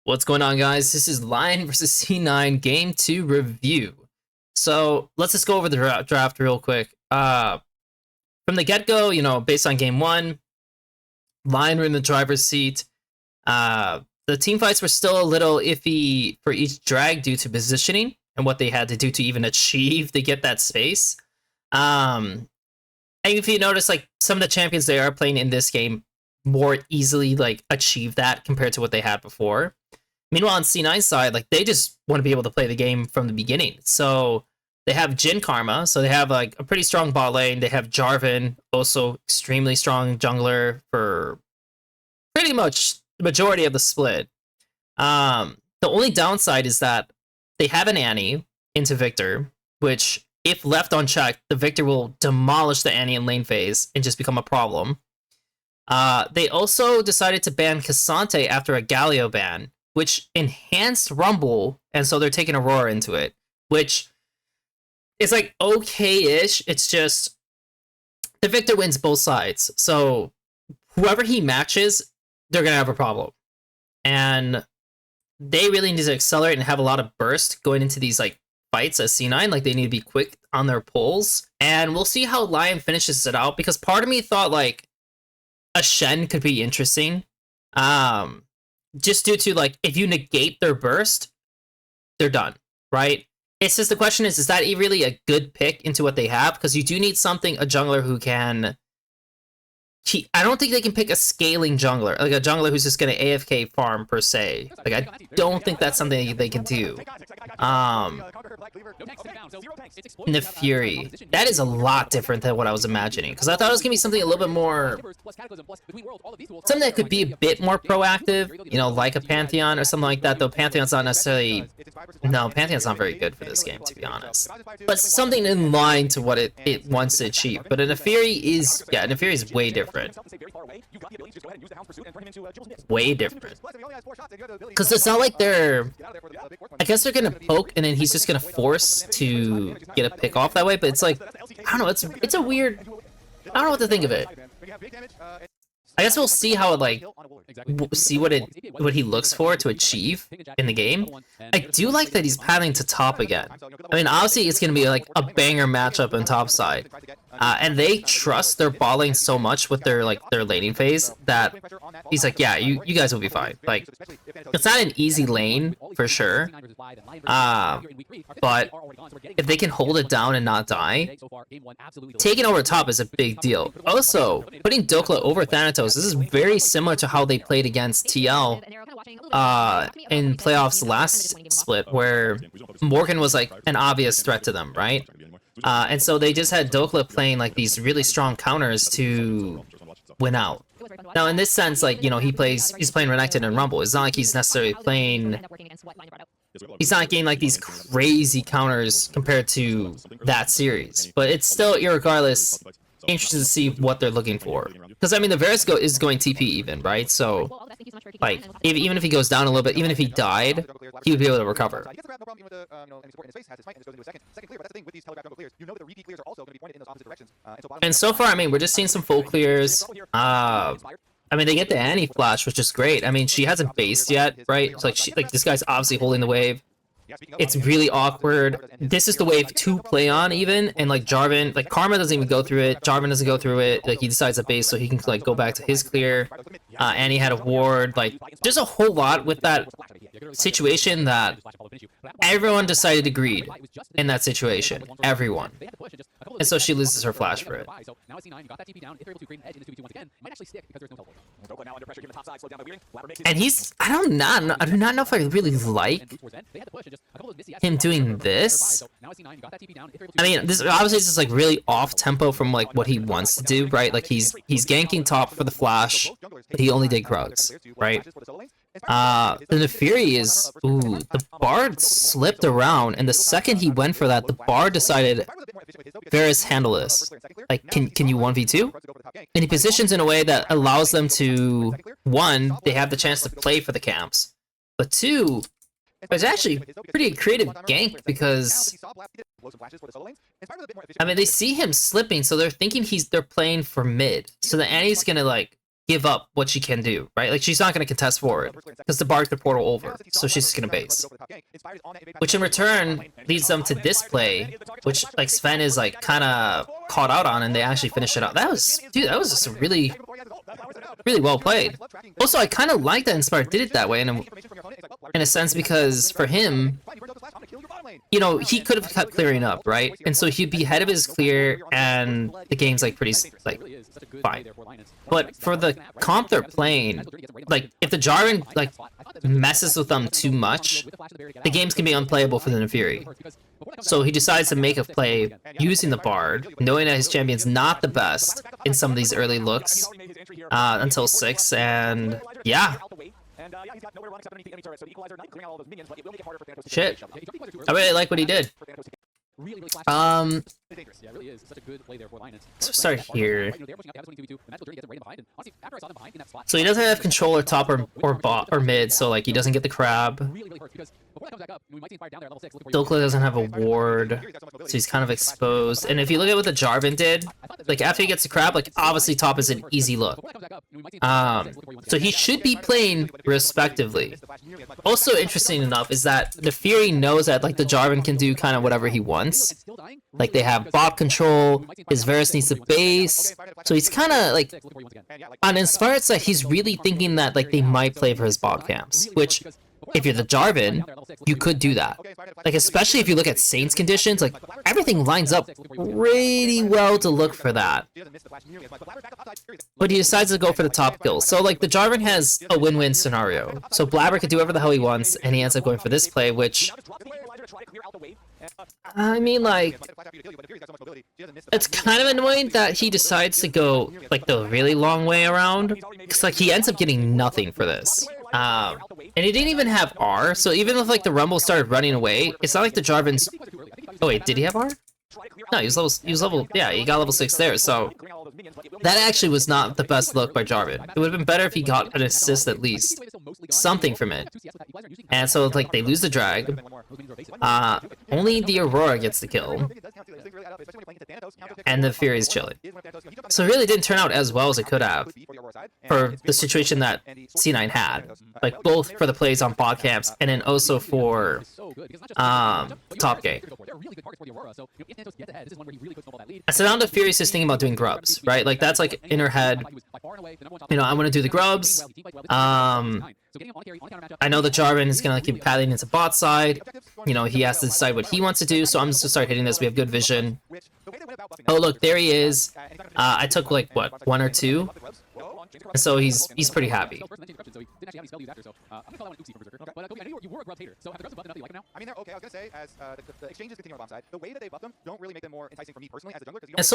What's going on, guys? This is Lyon versus C9 Game 2 review. So let's just go over the draft real quick. From the get-go, based on Game 1, Lyon were in the driver's seat. The team fights were still a little iffy for each drag due to positioning and what they had to do to even achieve to get that space. And if you notice, like, some of the champions they are playing in this game more easily, like, achieve that compared to what they had before. Meanwhile, on C9's side, like, they just want to be able to play the game from the beginning. So they have Jhin Karma, so they have like a pretty strong bot lane. They have Jarvan, also extremely strong jungler for pretty much the majority of the split. The only downside is that they have an Annie into Victor, which, if left unchecked, the Victor will demolish the Annie in lane phase and just become a problem. They also decided to ban Cassante after a Galio ban, which enhanced Rumble, and so they're taking Aurora into it, which is like okay-ish. It's just the Victor wins both sides, so whoever he matches, they're gonna have a problem, and they really need to accelerate and have a lot of burst going into these like fights as C9. Like, they need to be quick on their pulls, and we'll see how Lyon finishes it out, because part of me thought like a Shen could be interesting. Just due to, like, if you negate their burst, they're done, right? It's just the question is that really a good pick into what they have? Because you do need something, a jungler who can... I don't think they can pick a scaling jungler, like a jungler who's just going to AFK farm, per se. Like, I don't think that's something they can do. The Fury. That is a lot different than what I was imagining, because I thought it was going to be something a little bit more... something that could be a bit more proactive, like a Pantheon or something like that, though Pantheon's not necessarily... No, Pantheon's not very good for this game, to be honest. But something in line to what it wants to achieve. But a Neferi is... yeah, Neferi is way different. Way different. Because it's not like they're... I guess they're gonna poke and then he's just gonna force to get a pick off that way, but it's like, I don't know, it's a weird... I don't know what to think of it. I guess we'll see how it, like, see what he looks for to achieve in the game. I do like that he's pathing to top again. I mean, obviously it's gonna be like a banger matchup on top side, and they trust their bot lane so much with their laning phase that he's like, yeah, you guys will be fine. Like, it's not an easy lane for sure, but if they can hold it down and not die, taking over top is a big deal. Also, putting Dokla over Thanatos, this is very similar to how they played against TL in playoffs last split, where Morgan was like an obvious threat to them, right? And so they just had Dokla playing like these really strong counters to win out. Now, in this sense, like, he's playing Renekton and Rumble. It's not like he's necessarily playing... He's not getting like these crazy counters compared to that series, but it's still, irregardless, interested to see what they're looking for. Because, I mean, the Varus is going TP even, right? So, like, even if he goes down a little bit, even if he died, he would be able to recover. And so far, I mean, we're just seeing some full clears. I mean, they get the Annie flash, which is great. I mean, she hasn't based yet, right? It's like this guy's obviously holding the wave. It's really awkward. This is the wave to play on, even, and like Jarvan, like Karma doesn't even go through it. Jarvan doesn't go through it. Like, he decides to base so he can like go back to his clear. Annie had a ward. Like, there's a whole lot with that situation that everyone decided to greed in that situation. Everyone. And so she loses her flash for it. And he's... I do not know if I really like him doing this. I mean, this obviously is just like really off tempo from like what he wants to do, right? Like, he's ganking top for the flash, but he only did Krugs, right? The Neferi is... Ooh, the Bard slipped around, and the second he went for that, the Bard decided, Varus, handle this. Like, can you 1v2? And he positions in a way that allows them to, one, they have the chance to play for the camps, but two, it's actually pretty creative gank, because I mean, they see him slipping, so they're thinking they're playing for mid. So the Annie's gonna like give up what she can do, right? Like, she's not going to contest forward because the Bard could portal over, so she's just going to base. Which in return leads them to this play, which like Sven is like kind of caught out on, and they actually finish it out. That was, dude, that was just a really well played. Also, I kind of like that Inspired did it that way, in a sense, because for him, you know, he could have kept clearing up, right? And so he'd be ahead of his clear, and the game's like pretty like fine. But for the comp they're playing, like if the Jarvan like messes with them too much, the games can be unplayable for the Neferi. So he decides to make a play using the Bard, knowing that his champion's not the best in some of these early looks until 6, and yeah. Shit. I really like what he did. So start here. So he doesn't have control or top or bot or mid, so like he doesn't get the crab. Dokla doesn't have a ward, so he's kind of exposed. And if you look at what the Jarvan did, like after he gets the crab, like obviously top is an easy look. So he should be playing respectively. Also interesting enough is that the Fury knows that like the Jarvan can do kind of whatever he wants. Like they have bot control, his Varus needs to base, so he's kind of like on Inspired side, he's really thinking that like they might play for his bot camps, which if you're the Jarvan, you could do that. Like especially if you look at Saint's conditions, like everything lines up pretty well to look for that. But he decides to go for the top kill. So like the Jarvan has a win-win scenario. So Blabber could do whatever the hell he wants, and he ends up going for this play, which I mean, like, it's kind of annoying that he decides to go, like, the really long way around, because, like, he ends up getting nothing for this. And he didn't even have R, so even if, like, the Rumble started running away, it's not like the Jarvan's... Oh, wait, did he have R? No, he was level, yeah, he got level 6 there, so... That actually was not the best look by Jarvan. It would have been better if he got an assist at least. Something from it. And so, like, they lose the drag. Only the Aurora gets the kill. And the Fury's chilling. So it really didn't turn out as well as it could have for the situation that C9 had. Like, both for the plays on bot camps and then also for top game. And so now the Fury's just thinking about doing grubs, right? Like, that's like in her head, you know, I want to do the grubs. I know the Jarvan is going to keep padding into bot side. You know, he has to decide what he wants to do, so I'm just going to start hitting this. We have good vision. Oh, look, there he is. I took, like, what, 1 or 2? So he's pretty happy. And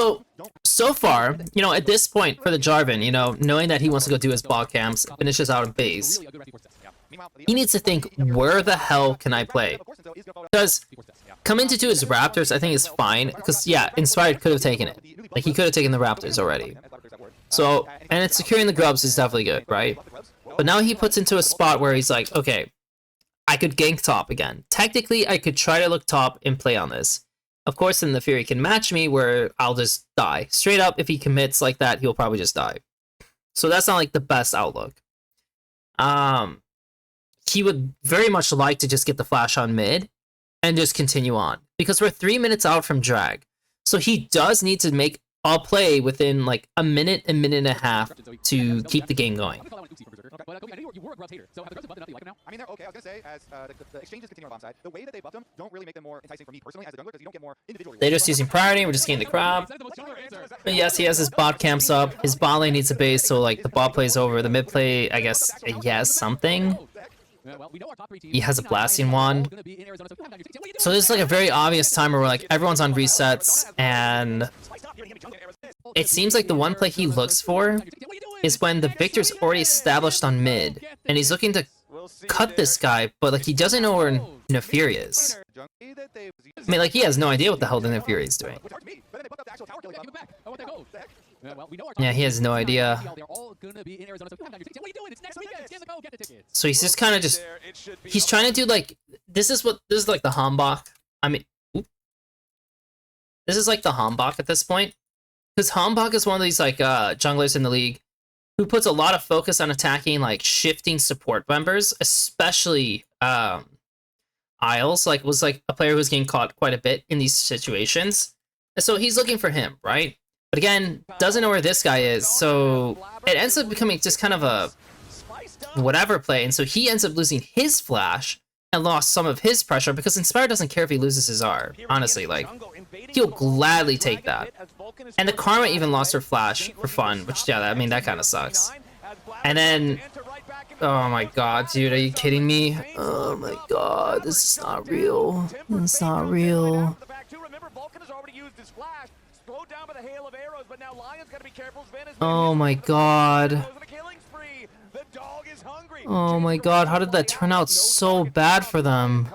so far, you know, at this point for the Jarvan, you know, knowing that he wants to go do his bot camps, finishes out in base, he needs to think, where the hell can I play? Because coming to do his Raptors, I think is fine, because yeah, Inspired could have taken it. Like, he could have taken the Raptors already. So, and it's securing the grubs is definitely good, right? But now he puts into a spot where he's like, okay, I could gank top again. Technically, I could try to look top and play on this. Of course, then the Fury can match me where I'll just die. Straight up, if he commits like that, he'll probably just die. So that's not like the best outlook. He would very much like to just get the flash on mid and just continue on. Because we're 3 minutes out from drag. So he does need to make a play within like a minute and a half to keep the game going. They're just using priority, we're just getting the crowd. But yes, he has his bot camps up. His bot lane needs a base, so like the bot plays over. The mid play, I guess, he has something. He has a blasting wand. So this is like a very obvious time where like everyone's on resets, and it seems like the one play he looks for is when the Victor's already established on mid, and he's looking to cut this guy, but like he doesn't know where Neferi is. I mean, like, he has no idea what the hell the Neferi is doing. Yeah, he has no idea. So he's just kind of just... He's trying to do, like... This is like the Hambach. I mean... This is like the Hambach at this point. Because Hambach is one of these, like, junglers in the league who puts a lot of focus on attacking like shifting support members, especially Isles. Like was like a player who was getting caught quite a bit in these situations. And so he's looking for him, right? But again, doesn't know where this guy is, so it ends up becoming just kind of a whatever play, and so he ends up losing his flash and lost some of his pressure because Inspire doesn't care if he loses his R. Honestly, like, he'll gladly take that. And the Karma even lost her flash for fun, which, yeah, I mean, that kind of sucks. And then, oh my god, dude, are you kidding me? Oh my god, this is not real. It's not real. Oh my god. Oh my god, how did that turn out so bad for them?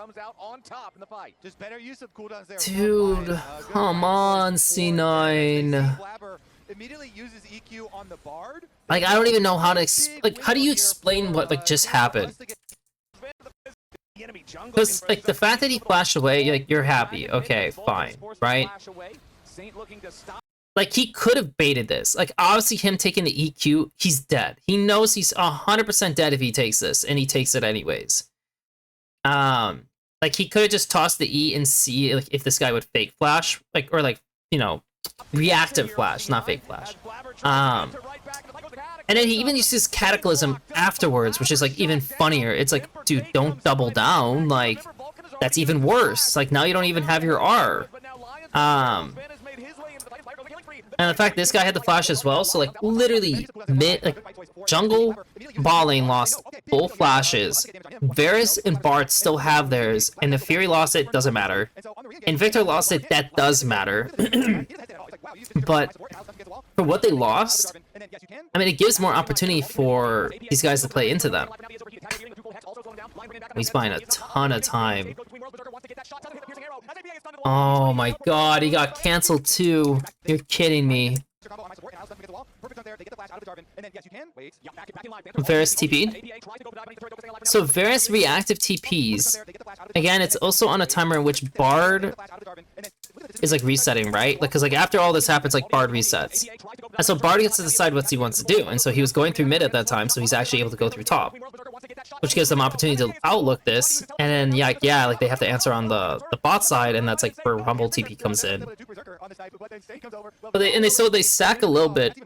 Dude, come on, C9. Like, I don't even know how to like, how do you explain what like just happened? Because like the fact that he flashed away, like you're happy, okay, fine, right? Like, he could have baited this. Like, obviously, him taking the EQ, he's dead. He knows he's 100% dead if he takes this, and he takes it anyways. Like, he could have just tossed the E and see like, if this guy would fake flash, like, or like, you know, reactive flash, not fake flash. And then he even uses Cataclysm afterwards, which is like even funnier. It's like, dude, don't double down. Like, that's even worse. Like, now you don't even have your R. And the fact this guy had the flash as well, so like literally jungle bot lane lost both flashes. Varus and Bard still have theirs, and if Fury lost it, doesn't matter. And Victor lost it, that does matter. But for what they lost, I mean, it gives more opportunity for these guys to play into them. He's buying a ton of time. Oh my god, he got canceled too. You're kidding me. Varus TP. So Varus reactive TPs. Again, it's also on a timer in which Bard is like resetting, right? Like, cause like after all this happens, like Bard resets. And so Bard gets to decide what he wants to do. And so he was going through mid at that time, so he's actually able to go through top. Which gives them opportunity to outlook this. And then yeah, like they have to answer on the bot side, and that's like where Rumble TP comes in. But they sack a little bit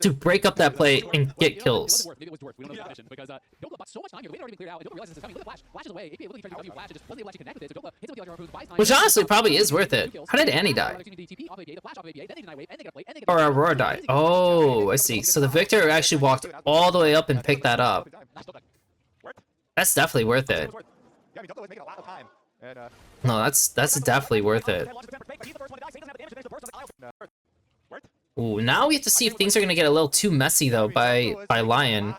to break up that play and get kills. Which honestly probably is worth it. How did Annie die? Or Aurora die? Oh, I see. So the Victor actually walked all the way up and picked that up. That's definitely worth it. No, that's definitely worth it. Ooh, now we have to see if things are gonna get a little too messy though by Lyon.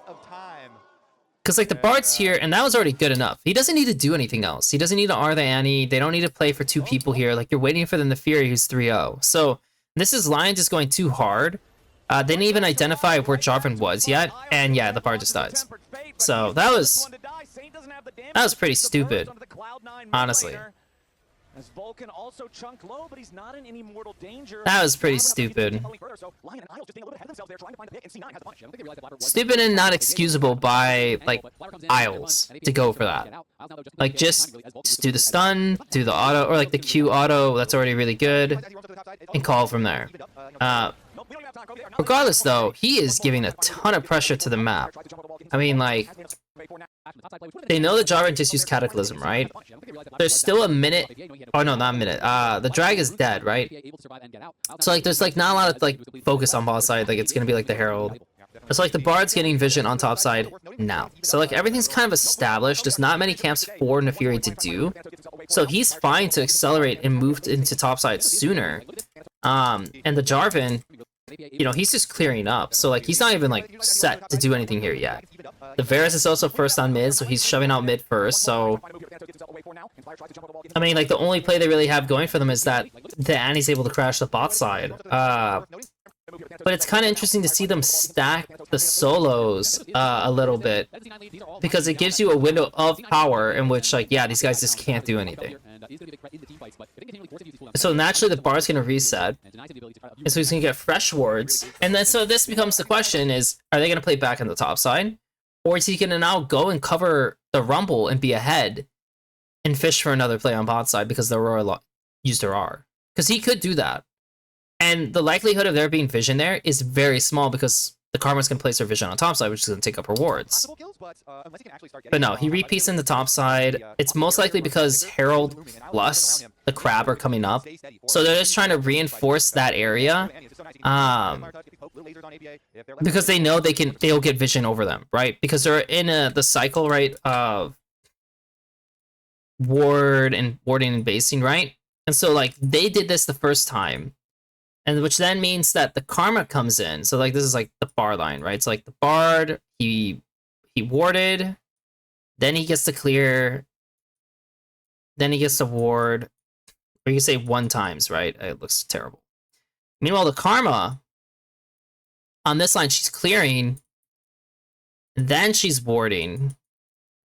Cause like the Bard's here, and that was already good enough. He doesn't need to do anything else. He doesn't need to R the Annie. They don't need to play for two people here. Like, you're waiting for them to Fury, who's 3-0. So this is Lyon just going too hard. They didn't even identify where Jarvan was yet, and yeah, the Bard just dies. So that was pretty stupid, honestly. That was pretty stupid. Stupid and not excusable by, like, Isles to go for that. Like, just do the stun, do the auto, or like the Q auto, that's already really good, and call from there. Regardless, though, he is giving a ton of pressure to the map. I mean, like, they know that Jarvan just used Cataclysm, right? There's still a minute. Oh no, not a minute. The drag is dead, right? So like, there's like not a lot of like focus on bot side. Like, it's gonna be like the Herald. It's like the Bard's getting vision on top side now. So like everything's kind of established. There's not many camps for Nefiri to do. So he's fine to accelerate and move into top side sooner. And the Jarvan, you know, he's just clearing up. So like, he's not even like set to do anything here yet. The Varus is also first on mid, so he's shoving out mid first. So I mean, like, the only play they really have going for them is that the Annie's able to crash the bot side. But it's kind of interesting to see them stack the solos a little bit, because it gives you a window of power in which, like, yeah, these guys just can't do anything. So naturally the bar is going to reset, and so he's going to get fresh wards. And then so this becomes the question is, are they going to play back on the top side? Or is he going to now go and cover the Rumble and be ahead and fish for another play on bot side because the Aurora used her R? Because he could do that. And the likelihood of there being vision there is very small because the Karma's can place her vision on top side, which is going to take up her wards. But no, he repeats in the top side. It's most likely because Herald plus the Crab are coming up. So they're just trying to reinforce that area. Because they know they'll get vision over them, right? Because they're in the cycle, right, of warding and basing, right? And so like they did this the first time. And which then means that the Karma comes in. So like this is like the bar line, right? It's like the Bard, he warded, then he gets to clear, then he gets to ward, or you can say 1 times, right? It looks terrible. Meanwhile, the Karma, on this line, she's clearing, then she's warding,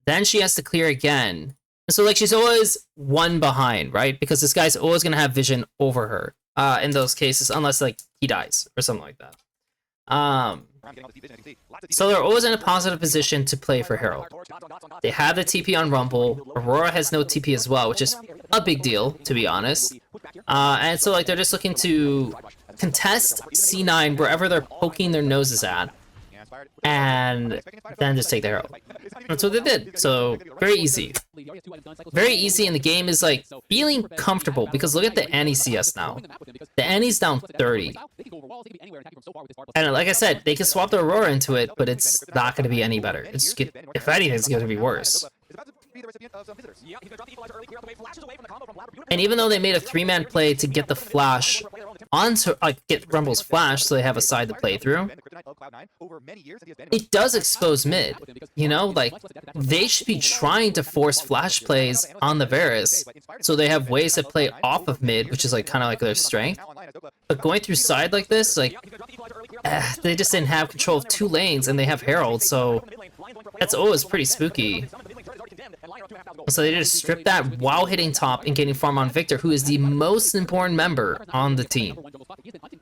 then she has to clear again. So like she's always 1 behind, right? Because this guy's always gonna have vision over her. In those cases, unless like he dies or something like that. So they're always in a positive position to play for Herald. They have the TP on Rumble. Aurora has no TP as well, which is a big deal, to be honest. And so like they're just looking to contest C9 wherever they're poking their noses at, and then just take the Herald. That's what they did. So very easy. Very easy, and the game is like feeling comfortable because look at the Annie CS now. The Annie's down 30. And like I said, they can swap the Aurora into it, but it's not going to be any better. It's if anything, it's going to be worse. And even though they made a 3-man play to get the flash onto, get Rumble's flash so they have a side to play through, it does expose mid. You know, like, they should be trying to force flash plays on the Varus so they have ways to play off of mid, which is like kind of like their strength. But going through side like this, like, they just didn't have control of 2 lanes and they have Herald, so that's always pretty spooky. So they just stripped that while hitting top and getting farm on Victor, who is the most important member on the team.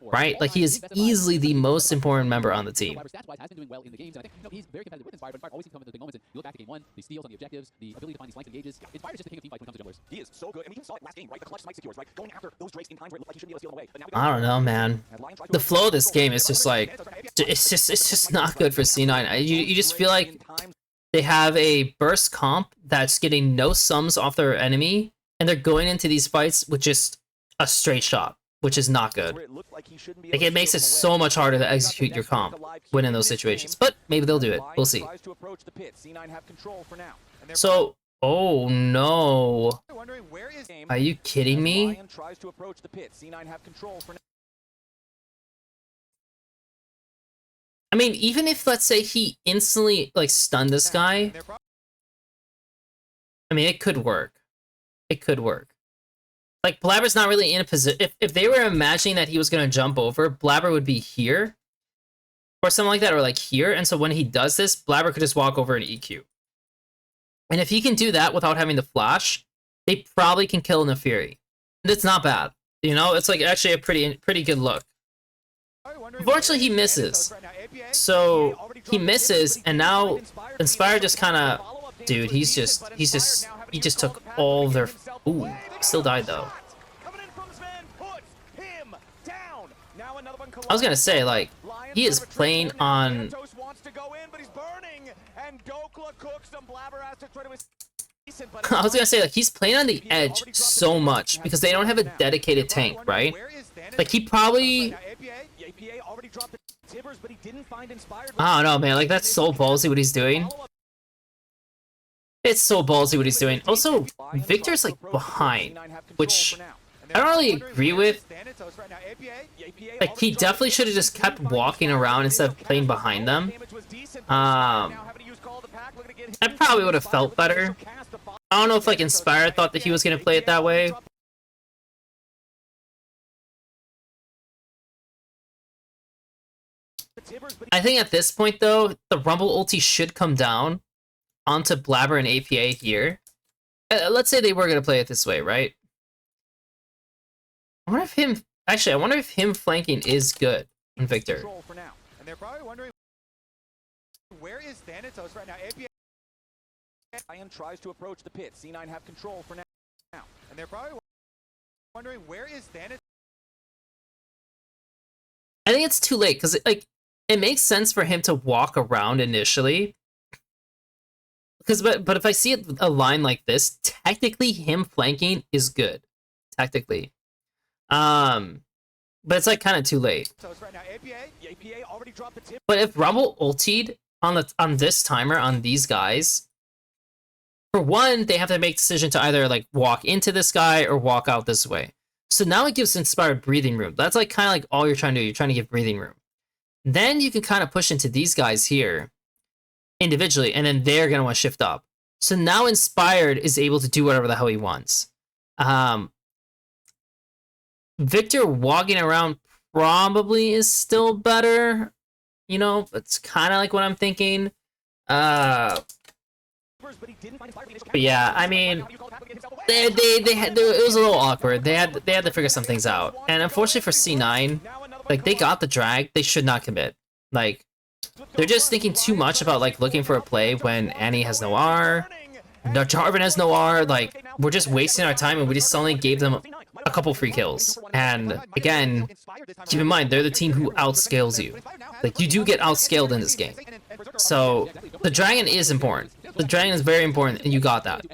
Right? Like, he is easily the most important member on the team. I don't know, man. The flow of this game is just like, it's just not good for C9. You just feel like they have a burst comp that's getting no sums off their enemy, and they're going into these fights with just a straight shot, which is not good. Like, it makes it so much harder to execute your comp when in those situations. But maybe they'll do it. We'll see. So, oh no. Are you kidding me? I mean, even if, let's say, he instantly, like, stunned this guy, I mean, it could work. It could work. Like, Blabber's not really in a position... If they were imagining that he was going to jump over, Blabber would be here, or something like that, or, like, here, and so when he does this, Blabber could just walk over and EQ. And if he can do that without having the flash, they probably can kill Nefiri. And it's not bad. You know, it's, like, actually a pretty good look. Unfortunately, he misses. So he misses, and now Inspire just kind of, dude, he just took all their. Ooh, still died though. I was gonna say, like, he is playing on. I was gonna say, like, he's playing on the edge so much because they don't have a dedicated tank, right? Like, he probably. I don't know, man. Like, that's so ballsy what he's doing. It's so ballsy what he's doing. Also, Victor's, like, behind, which I don't really agree with. Like, he definitely should have just kept walking around instead of playing behind them. I probably would have felt better. I don't know if, like, Inspire thought that he was going to play it that way. I think at this point, though, the Rumble ulti should come down onto Blabber and APA here. let's say they were gonna play it this way, right? I wonder if him. Actually, I wonder if him flanking is good on Victor. For now. And they're probably wondering where is Thanatos right now. APA Lyon tries to approach the pit. C9 have control for now. and they're probably wondering where is Thanatos. I think it's too late because it makes sense for him to walk around initially. Because but if I see a line like this, technically him flanking is good, technically. But it's like kind of too late. Right now, APA already dropped the tip. But if Rumble ultied on this timer on these guys, for one, they have to make a decision to either like walk into this guy or walk out this way. So now it gives inspired breathing room. That's like kind of like all you're trying to do. You're trying to give breathing room. Then you can kind of push into these guys here individually, and then they're gonna want to shift up. So now inspired is able to do whatever the hell he wants. Victor walking around probably is still better. You know, it's kind of like what I'm thinking. But yeah, I mean, it was a little awkward. They had to figure some things out, and unfortunately for C9, like they got the drag, they should not commit. Like they're just thinking too much about like looking for a play when Annie has no R, Jarvan has no R. Like we're just wasting our time, and we just suddenly gave them a couple free kills. And again, keep in mind they're the team who outscales you. Like you do get outscaled in this game. So the dragon is important. The dragon is very important, and you got that.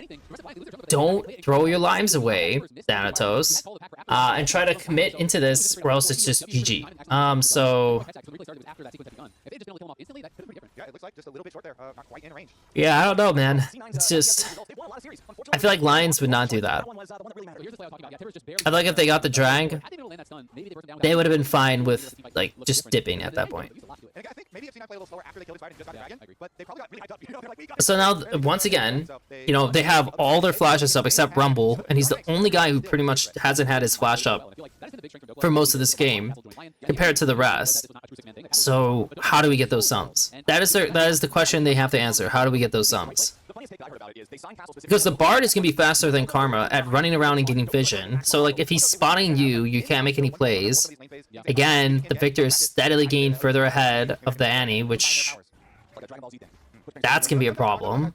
Don't throw your limes away, Thanatos, and try to commit into this, or else it's just GG. So Yeah, it looks like just a little bit short there. Not quite in range. yeah, I don't know, man. It's just I feel like Lions would not do that. I feel like if they got the drag, they would have been fine with like just dipping at that point. And I think maybe if C9 play a little slower after they killed Inspired and just got a dragon, but they probably got really hyped up. You know, like, we got So now, once again, you know, they have all their flashes up except Rumble, and he's the only guy who pretty much hasn't had his flash up for most of this game, compared to the rest. So how do we get those sums? That is the question they have to answer. How do we get those sums? Because the Bard is going to be faster than Karma at running around and getting vision. So like if he's spotting you, you can't make any plays. Again, the Victor is steadily getting further ahead of the Annie, which that's going to be a problem.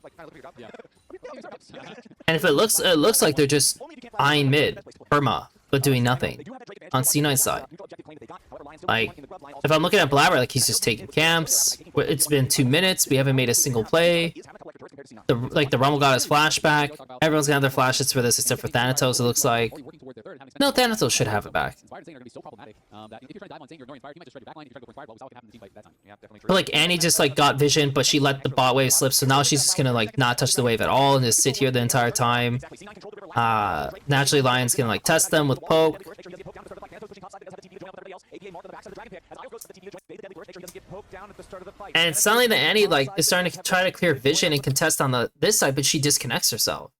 And if it looks like they're just eyeing mid, Irma, but doing nothing on C9's side. Like, if I'm looking at Blabber, like he's just taking camps. It's been 2 minutes. We haven't made a single play. The Rumble got his flashback. Everyone's got their flashes for this except for Thanatos, it looks like. No, Thanatos should have it back. But like Annie just like got vision, but she let the bot wave slip, so now she's just gonna like not touch the wave at all and just sit here the entire time. Naturally Lion's gonna like test them with poke. And suddenly the Annie like is starting to try to clear vision and contest on this side, but she disconnects herself.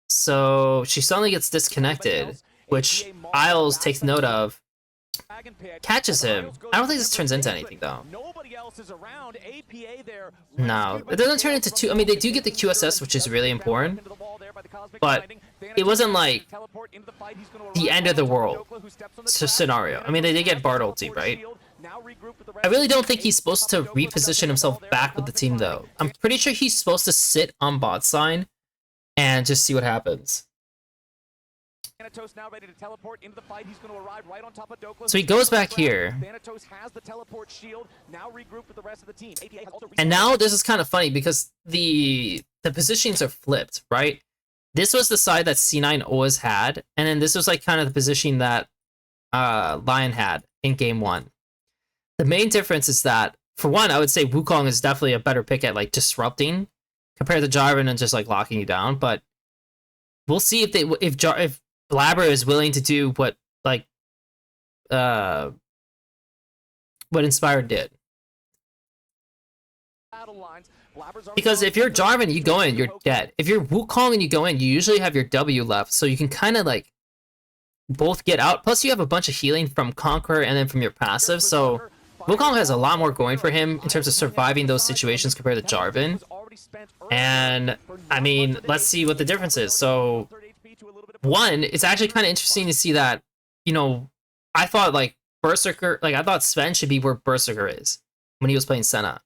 So she suddenly gets disconnected, which Isles takes note of, catches him. I don't think this turns into anything though. No, it doesn't turn into two. I mean, they do get the QSS, which is really important, but it wasn't like the end of the world scenario. I mean, they did get Bard ulti, right? I really don't think he's supposed to reposition himself back with the team though. I'm pretty sure he's supposed to sit on bot side and just see what happens. So he goes back here. And now this is kind of funny because the positionings are flipped, right? This was the side that C9 always had, and then this was like kind of the position that Lion had in game 1. The main difference is that, for one, I would say Wukong is definitely a better pick at like disrupting compared to Jarvan and just like locking you down. But we'll see if Blabber is willing to do what like what Inspired did. Because if you're Jarvan, you go in, you're dead. If you're Wukong and you go in, you usually have your W left, so you can kind of like both get out. Plus, you have a bunch of healing from Conqueror and then from your passive, so Wukong has a lot more going for him in terms of surviving those situations compared to Jarvan. And I mean, let's see what the difference is. So one, it's actually kind of interesting to see that, you know, I thought like Berserker, like I thought Sven should be where Berserker is when he was playing Senna.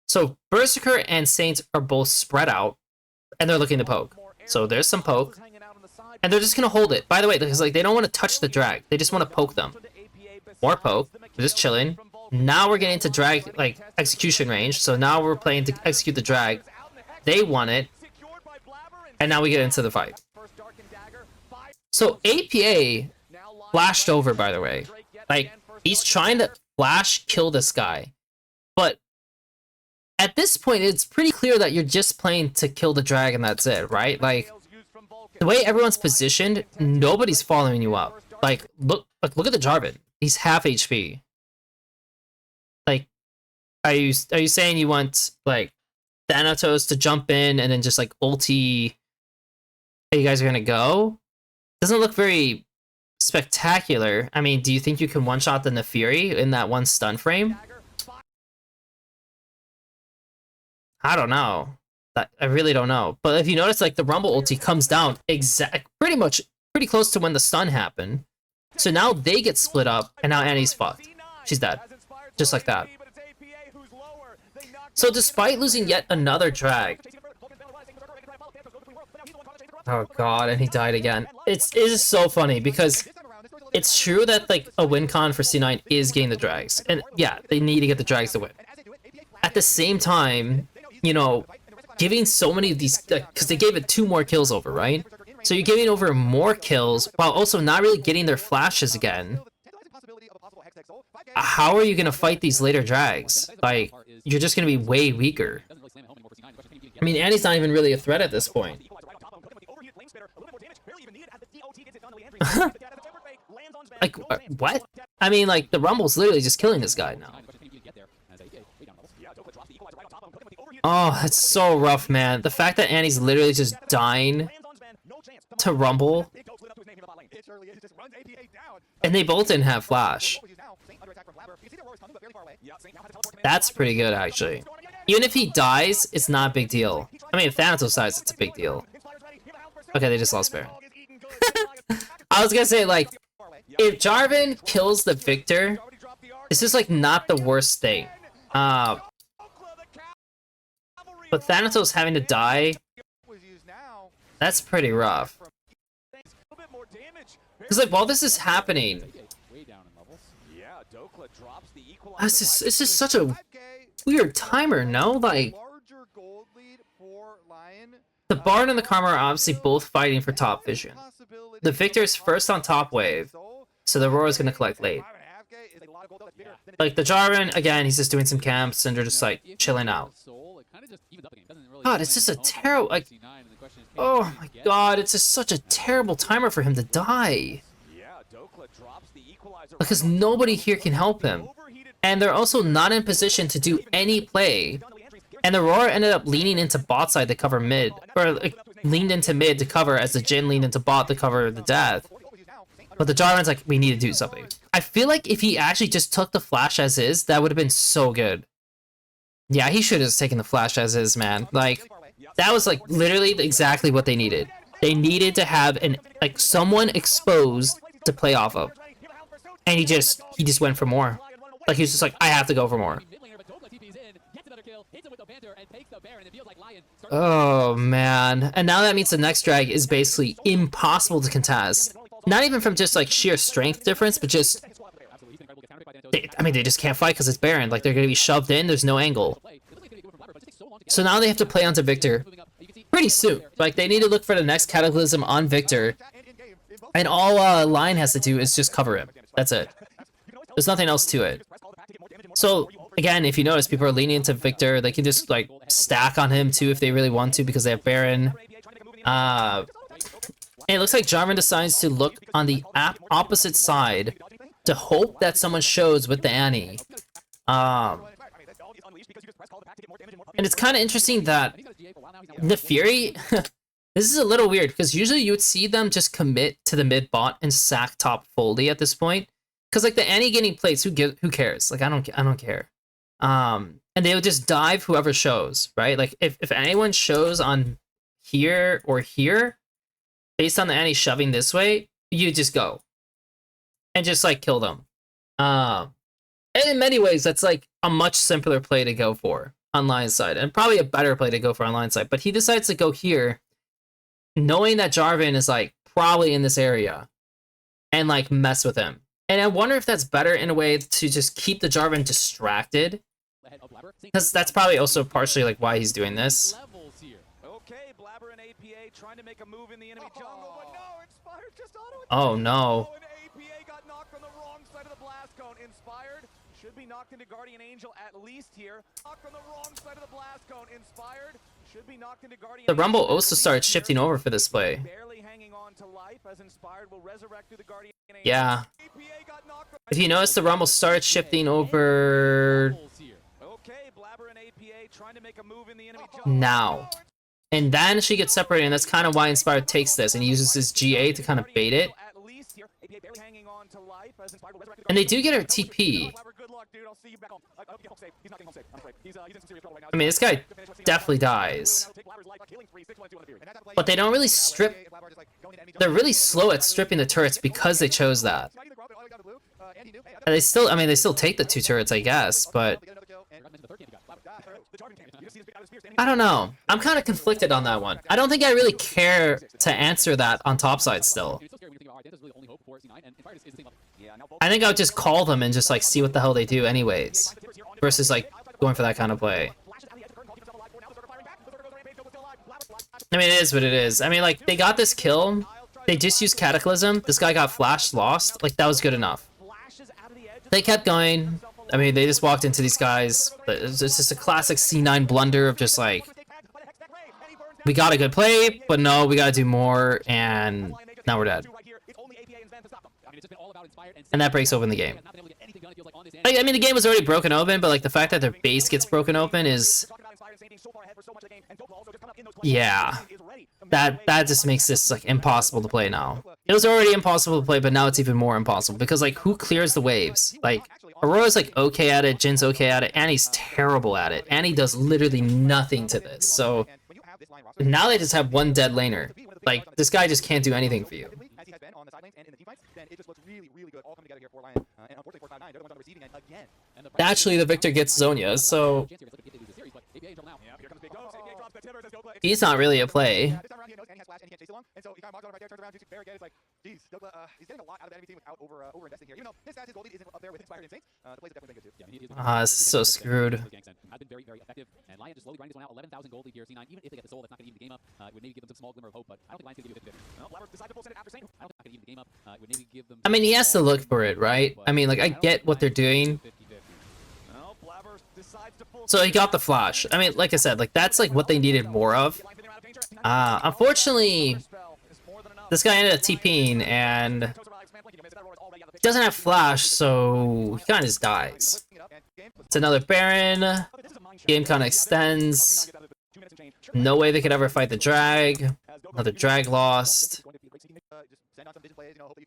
So Berserker and Saint are both spread out and they're looking to poke. So there's some poke and they're just going to hold it. By the way, because like they don't want to touch the drag. They just want to poke them. More poke. They're just chilling. Now we're getting into drag, like execution range. So now we're playing to execute the drag. They want it. And now we get into the fight. So APA flashed over, by the way. Like, he's trying to flash kill this guy. But at this point, it's pretty clear that you're just playing to kill the drag and that's it, right? Like, the way everyone's positioned, nobody's following you up. Like, look at the Jarvan. He's half HP. Like, are you saying you want, like, Thanatos to jump in and then just, like, ulti... You guys are gonna go? Doesn't look very spectacular. I mean, do you think you can one-shot the Nefiri in that one stun frame? I don't know. I really don't know. But if you notice, like, the Rumble ulti comes down pretty close to when the stun happened. So now they get split up, and now Annie's fucked. She's dead. Just like that. So despite losing yet another drag... Oh god, and he died again. It is so funny, because it's true that, like, a win con for C9 is getting the drags. And yeah, they need to get the drags to win. At the same time, you know, giving so many of these... Because they gave it 2 more kills over, right? So you're giving over more kills, while also not really getting their flashes again. How are you going to fight these later drags? Like, you're just going to be way weaker. I mean, Annie's not even really a threat at this point. Like, what? I mean, like, the Rumble's literally just killing this guy now. Oh, that's so rough, man. The fact that Annie's literally just dying to Rumble. And they both didn't have flash. That's pretty good, actually. Even if he dies, it's not a big deal. I mean, if Thanatos dies, it's a big deal. Okay, they just lost Baron. I was gonna say, like, if Jarvan kills the Victor, it's just, like, not the worst thing. But Thanatos having to die, that's pretty rough. Because, like, while this is happening, it's just such a weird timer, no? Like, the Bard and the Karma are obviously both fighting for top vision. The Victor's first on top wave, so the Aurora's gonna collect late. Like, the Jarvan, again, he's just doing some camps and they're just, like, chilling out. God, it's just a terrible, like, oh my god, it's just such a terrible timer for him to die. Because nobody here can help him. And they're also not in position to do any play. And the Aurora ended up leaning into bot side to cover mid. Or, like, leaned into mid to cover as the Jhin leaned into bot to cover the death. But the Jarvan's like, we need to do something. I feel like if he actually just took the flash as is, that would have been so good. Yeah, he should have just taken the flash as is, man. Like, that was, like, literally exactly what they needed. They needed to have like, someone exposed to play off of. And he just went for more. Like, he was just like, I have to go for more. Oh, man. And now that means the next drag is basically impossible to contest. Not even from just, like, sheer strength difference, but just... I mean, they just can't fight because it's Baron. Like, they're going to be shoved in, there's no angle. So now they have to play onto Victor pretty soon. Like, they need to look for the next Cataclysm on Victor. And all Lyon has to do is just cover him. That's it. There's nothing else to it. So, again, if you notice, people are leaning into Victor. They can just, like, stack on him, too, if they really want to, because they have Baron. And it looks like Jarvan decides to look on the opposite side to hope that someone shows with the Annie. And it's kind of interesting that Nefiri... This is a little weird, because usually you would see them just commit to the mid bot and sack top Foldy at this point. Because, like, the Annie getting plates, who cares? Like, I don't care. and they would just dive whoever shows, right? Like if anyone shows on here or here, based on the anti shoving this way, you just go and just like kill them. And in many ways, that's like a much simpler play to go for on Lion's side, and probably a better play to go for on Lion's side. But he decides to go here, knowing that Jarvan is like probably in this area, and like mess with him. And I wonder if that's better in a way to just keep the Jarvan distracted, because that's probably also partially like why he's doing this. Okay, Blabber and APA trying to make a move in the enemy jungle, but no, Inspired just auto. Oh no. And APA got knocked from the wrong side of the blast cone. Inspired should be knocked into Guardian Angel at least here. Knocked from the wrong side of the blast cone. Inspired should be knocked into Guardian The Rumble Angel also started shifting over for this play. Barely hanging on to life as Inspired will resurrect through the Guardian Angel. Yeah. APA got knocked from If you notice, the Rumble started shifting over okay, Blabber and APA trying to make a move in the enemy jungle. now. And then she gets separated, and that's kind of why Inspired takes this and uses his GA to kind of bait it. And they do get her TP. I mean, this guy definitely dies. But they don't really strip... They're really slow at stripping the turrets because they chose that. And they still, I mean, they still take the 2 turrets, I guess, but... I don't know. I'm kind of conflicted on that one. I don't think I really care to answer that on topside still. I think I would just call them and just like see what the hell they do anyways. Versus like going for that kind of play. I mean, it is what it is. I mean, like, they got this kill. They just used Cataclysm. This guy got flashed, lost. Like, that was good enough. They kept going. I mean, they just walked into these guys. It's just a classic C9 blunder of just like, we got a good play, but no, we gotta do more, and now we're dead. And that breaks open the game. I mean, the game was already broken open, but like the fact that their base gets broken open is... Yeah. That just makes this like impossible to play now. It was already impossible to play, but now it's even more impossible because like who clears the waves? Like Aurora's like okay at it, Jin's okay at it, Annie's terrible at it. Annie does literally nothing to this. So now they just have one dead laner. Like this guy just can't do anything for you. Actually, the victor gets Zonia, so he's not really a play. Ah, this is so screwed. I mean, he has to look for it, right? I mean, like, I get what they're doing. So he got the flash. I mean, like I said, like that's like what they needed more of. Unfortunately, this guy ended up TPing and doesn't have flash, so he kind of just dies. It's another Baron. Game kind of extends. No way they could ever fight the drag. Another drag lost.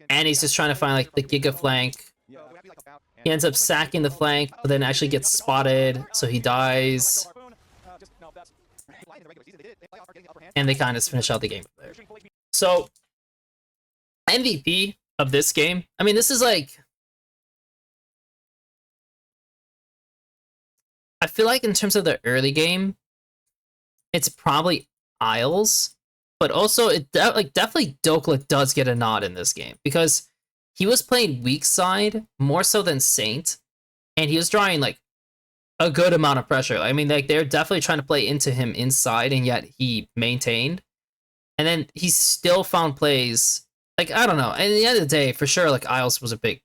And he's just trying to find like the Giga flank. He ends up sacking the flank, but then actually gets spotted, so he dies. And they kind of finish out the game there. So, MVP of this game, I mean, this is like... I feel like in terms of the early game, it's probably Isles, but also it definitely Dokla does get a nod in this game, because he was playing weak side more so than Saint, and he was drawing like a good amount of pressure. I mean, like they're definitely trying to play into him inside, and yet he maintained. And then he still found plays. Like, I don't know. At the end of the day, for sure, like Isles was a big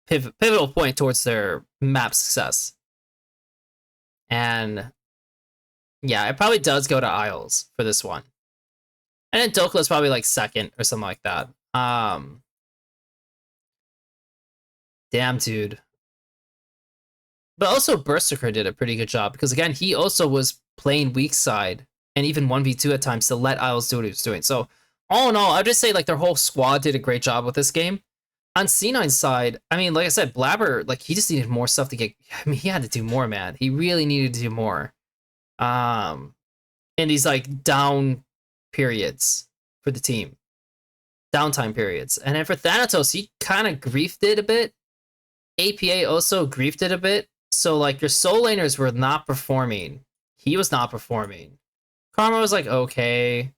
pivotal point towards their map success. And yeah, it probably does go to Isles for this one. And then Dokla's probably like second or something like that. Damn, dude. But also Berserker did a pretty good job, because again, he also was playing weak side and even 1v2 at times to let Isles do what he was doing. So all in all, I'd just say like their whole squad did a great job with this game. on C9's side, I mean, like I said, Blabber, like he just needed more stuff to get. I mean, he had to do more, man. He really needed to do more. In these like down periods for the team, downtime periods, and then for Thanatos, he kind of griefed it a bit. APA also griefed it a bit. So like your soul laners were not performing. He was not performing. Karma was like okay,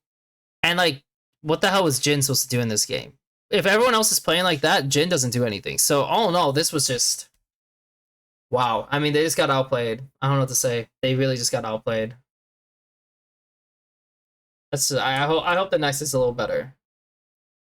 and like what the hell was Jin supposed to do in this game? If everyone else is playing like that, Jin doesn't do anything. So all in all, this was just wow. I mean, they just got outplayed. I don't know what to say. They really just got outplayed. That's I hope the next is a little better.